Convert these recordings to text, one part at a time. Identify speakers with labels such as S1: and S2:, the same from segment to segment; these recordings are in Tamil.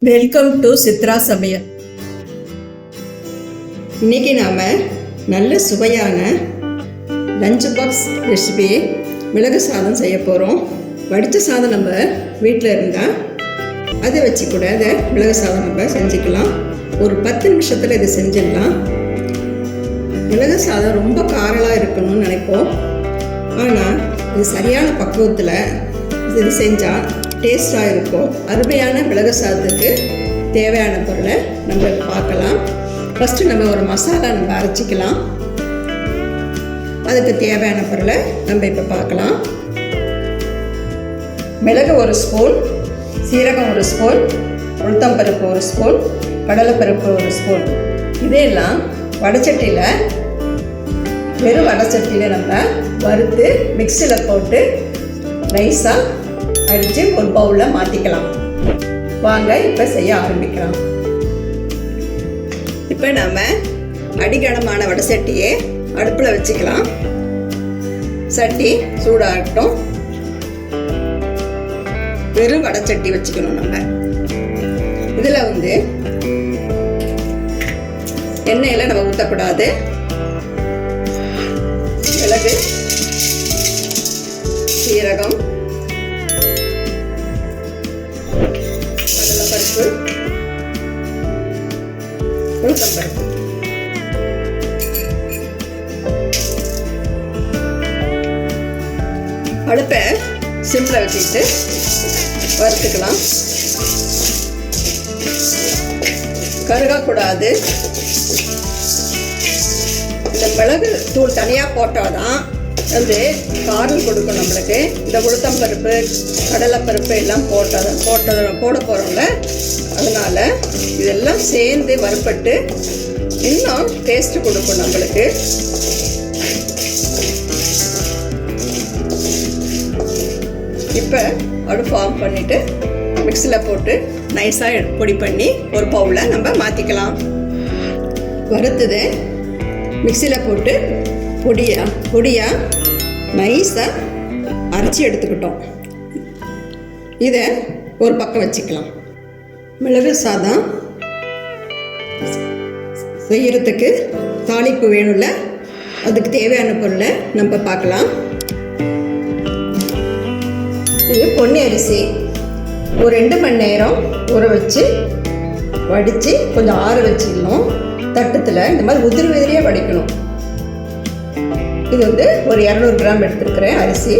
S1: வெல்கம் டு சித்ரா சமையல். இன்னைக்கு நாம் நல்ல சுவையான லஞ்ச் பாக்ஸ் ரெசிபி மிளகு சாதம் செய்ய போகிறோம். வடித்த சாதம் நம்ம வீட்டில் இருந்தால் அதை வச்சு கூட அதை மிளகு சாதம் நம்ம செஞ்சுக்கலாம். ஒரு 10 நிமிஷத்தில் இது செஞ்சிடலாம். மிளகு சாதம் ரொம்ப காரலாக இருக்கணும்னு நினைப்போம். ஆனால் இது சரியான பக்குவத்தில் இது செஞ்சால் டேஸ்டாக இருக்கும். அருமையான மிளகு சாதத்துக்கு தேவையான பொருளை நம்ம பார்க்கலாம். ஃபஸ்ட்டு நம்ம ஒரு மசாலா நம்ம அரைச்சிக்கலாம். அதுக்கு தேவையான பொருளை நம்ம இப்போ பார்க்கலாம். மிளகு 1 ஸ்பூன், சீரகம் 1 ஸ்பூன், உளுத்தம்பருப்பு 1 ஸ்பூன், கடலைப்பருப்பு 1 ஸ்பூன். இதையெல்லாம் வடைச்சட்டியில் வெறும் வடைச்சட்டியில் நம்ம வறுத்து மிக்சியில் போட்டு நைஸாக அடித்து ஒரு பவுலில் மாற்றிக்கலாம். வாங்க இப்போ செய்ய ஆரம்பிக்கலாம். இப்போ நம்ம அடிகனமான வடை சட்டியை அடுப்பில் வச்சுக்கலாம். சட்டி சூடாகட்டும். வெறும் வடை சட்டி வச்சுக்கணும். நம்ம இதில் எண்ணெயில் நம்ம ஊற்றக்கூடாது. மிளகு, சீரகம், கடலைப்பருப்பு, உளுத்தம்பருப்பு, அடுப்பை சிம்மில் வச்சுக்கிட்டு வறுத்துக்கலாம். கருகக்கூடாது. இந்த மிளகு தூள் தனியாக போட்டால் தான் காரம் கொடுக்கும் நம்மளுக்கு. இந்த உளுத்தம்பருப்பு, கடலைப்பருப்பு எல்லாம் போட போகிறோம்ல, அதனால் இதெல்லாம் சேர்ந்து வறுப்பட்டு இன்னும் டேஸ்ட்டு கொடுக்கும் நம்மளுக்கு. இப்போ அடுப்பு ஆஃப் பண்ணிவிட்டு மிக்சியில் போட்டு நைஸாக பொடி பண்ணி ஒரு பவுலில் நம்ம மாற்றிக்கலாம். வறுத்தது மிக்சியில் போட்டு பொடியாக நைஸாக அரைச்சி எடுத்துக்கிட்டோம். இதை ஒரு பக்கம் வச்சுக்கலாம். மிளகு சாதம் செய்கிறதுக்கு தாளிப்பு வேணும்ல, அதுக்கு தேவையான பொருளை நம்ம பார்க்கலாம். இது பொன்னி அரிசி ஒரு 2 மணி நேரம் ஊற வச்சு வடித்து கொஞ்சம் ஆற வச்சிடணும். தட்டத்தில் இந்த மாதிரி உதிரியாக வடிக்கணும். இது ஒரு 200 கிராம் எடுத்துருக்கிறேன் அரிசி.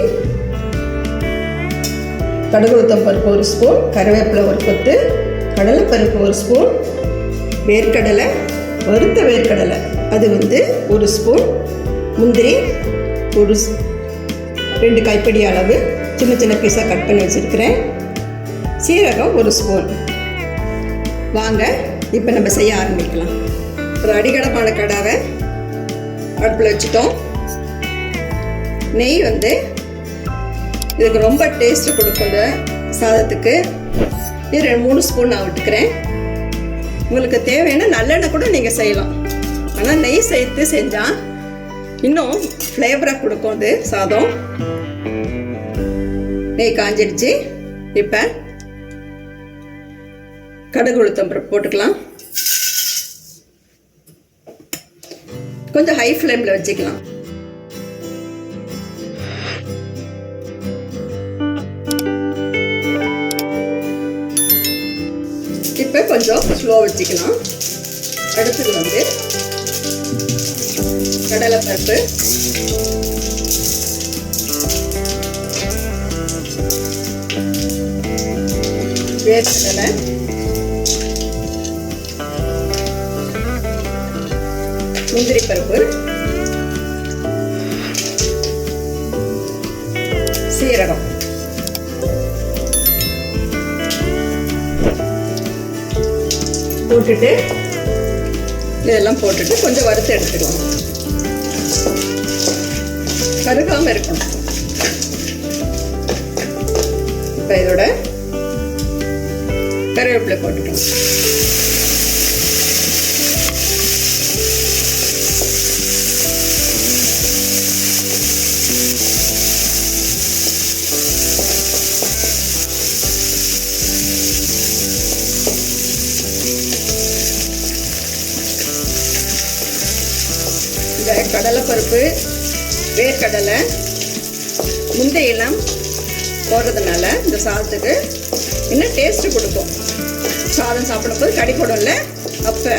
S1: கடுகு உளுத்தம்பருப்பு 1 ஸ்பூன், கருவேப்பிலை 1 கொத்து, கடலைப்பருப்பு 1 ஸ்பூன், வேர்க்கடலை, வறுத்த வேர்க்கடலை அது 1 ஸ்பூன், முந்திரி 2 கைப்பிடி அளவு சின்ன சின்ன பீஸாக கட் பண்ணி வச்சுருக்கிறேன், சீரகம் 1 ஸ்பூன். வாங்க இப்போ நம்ம செய்ய ஆரம்பிக்கலாம். ஒரு அடிகனமான கடாவை அடுப்பில் வச்சுட்டோம். நெய் இதுக்கு ரொம்ப டேஸ்ட்டு கொடுக்கும். இந்த சாதத்துக்கு இது 3 ஸ்பூன் நான் விட்டுக்கிறேன். உங்களுக்கு தேவையான நல்லெண்ணெய் கூட நீங்கள் செய்யலாம். ஆனால் நெய் சேர்த்து செஞ்சால் இன்னும் ஃப்ளேவராக கொடுக்கும் அது சாதம். நெய் காஞ்சிடுச்சு. இப்போ கடுகு உளுத்தம்பருப்பு போட்டுக்கலாம். கொஞ்சம் ஹை ஃப்ளேமில் வச்சுக்கலாம். இப்போ கொஞ்சம் ஸ்லோ வச்சுக்கலாம். அடுத்தது கடலைப்பருப்பு, வேர்க்கடலை, முந்திரி பருப்பு, சீரகம், போட்டுட்டு இதெல்லாம் போட்டுட்டு கொஞ்சம் வறுத்து எடுத்துக்கலாம். கருகாமல் இருக்கணும். இப்போ இதோட கருவேப்பிலை போட்டுக்கலாம். கடலைப்பருப்பு, வேர்க்கடலை, முந்திரியெல்லாம் போடுறதுனால இந்த சாதத்துக்கு இன்னும் டேஸ்ட்டு கொடுக்கும். சாதம் சாப்பிடும்போது கடிப்படும்ல, அப்போ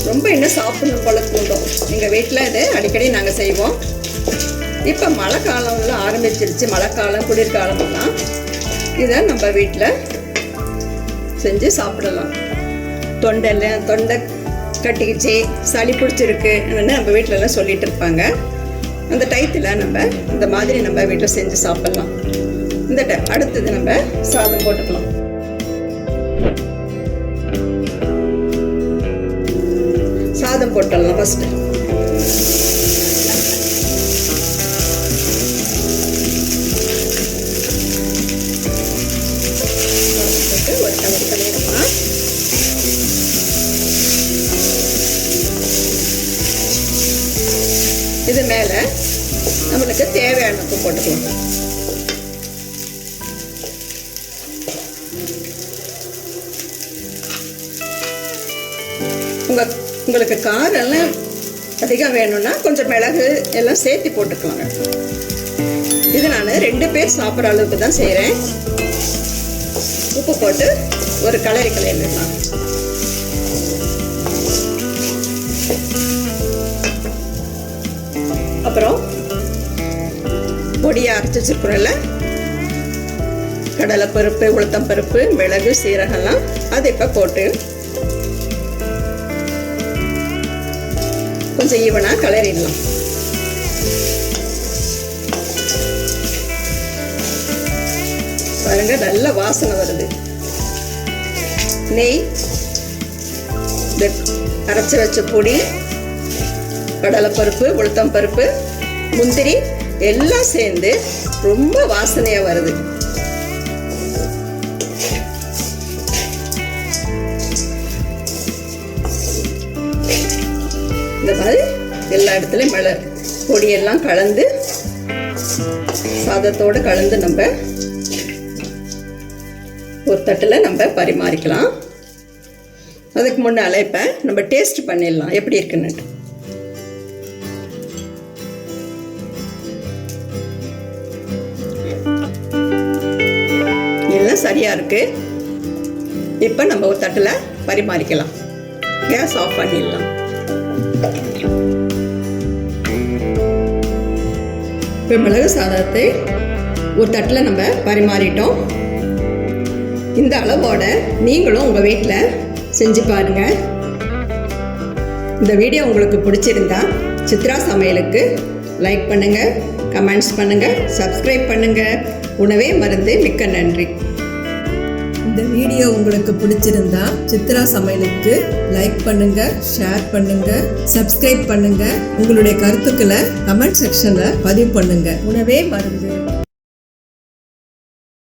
S1: ரொம்ப இன்னும் சாப்பிடணும் போல தூண்டும். எங்கள் வீட்டில் இது அடிக்கடி நாங்கள் செய்வோம். இப்போ மழை காலம்லாம் ஆரம்பிச்சிருச்சு. மழைக்காலம், குளிர்காலமெல்லாம் இதை நம்ம வீட்டில் செஞ்சு சாப்பிடலாம். தொண்டை கட்டிக்கிச்சு, சளி பிடிச்சிருக்கு நம்ம வீட்டிலலாம் சொல்லிகிட்டு இருப்பாங்க. அந்த டயத்தில் நம்ம இந்த மாதிரி நம்ம வீட்டில் செஞ்சு சாப்பிட்லாம். அடுத்தது நம்ம சாதம் போட்டுக்கலாம். சாதம் போட்டுடலாம் ஃபஸ்ட்டு. ஒரு கலர் கலரிடலாம். இது மேலே நம்மளுக்கு தேவையான உப்பு போட்டுக்கலாம். உங்களுக்கு காரம் எல்லாம் அதிகம் வேணும்னா கொஞ்சம் மிளகு எல்லாம் சேர்த்து போட்டுக்கலாங்க. இது நான் 2 பேர் சாப்பிட்ற அளவுக்கு தான் செய்கிறேன். உப்பு போட்டு ஒரு கிளறிடலாம். அப்புறம் பொடியை அரைச்சி வச்சுருக்குறோம்ல, கடலைப்பருப்பு, உளுத்தம்பருப்பு, மிளகு, சீரகம்லாம் அதை இப்போ போட்டு கொஞ்சம் ஈவனாக கிளறிடலாம். பாருங்க, நல்ல வாசனை வருது. நெய், அரைச்சி வச்ச பொடி, கடலைப்பருப்பு, உளுத்தம்பருப்பு, முந்திரி எல்லாம் சேர்ந்து ரொம்ப வாசனையாக வருது. இந்த மாதிரி எல்லா இடத்துலையும் பொடியெல்லாம் கலந்து சாதத்தோடு கலந்து நம்ம ஒரு தட்டில் நம்ம பரிமாறிக்கலாம். அதுக்கு முன்னால் இப்போ நம்ம டேஸ்ட் பண்ணிடலாம் எப்படி இருக்குன்னு. எல்லாம் சரியாக இருக்குது. இப்போ நம்ம ஒரு தட்டில் பரிமாறிக்கலாம். கேஸ் ஆஃப் பண்ணிடலாம். இப்போ மிளகு சாதத்தை ஒரு தட்டில் நம்ம பரிமாறிட்டோம். இந்த அளவோட நீங்களும் உங்கள் வீட்டில் செஞ்சு பாருங்கள். இந்த வீடியோ உங்களுக்கு பிடிச்சிருந்தா சித்ரா சமையலுக்கு லைக் பண்ணுங்கள், கமெண்ட்ஸ் பண்ணுங்கள், சப்ஸ்கிரைப் பண்ணுங்கள். உணவே மருந்து. மிக்க நன்றி. இந்த வீடியோ உங்களுக்கு பிடிச்சிருந்தா சித்ரா சமையலுக்கு லைக் பண்ணுங்க, ஷேர் பண்ணுங்க, சப்ஸ்கிரைப் பண்ணுங்க. உங்களுடைய கருத்துக்களை கமெண்ட் செக்ஷன்ல பதிவு பண்ணுங்க. உணவே மருந்து.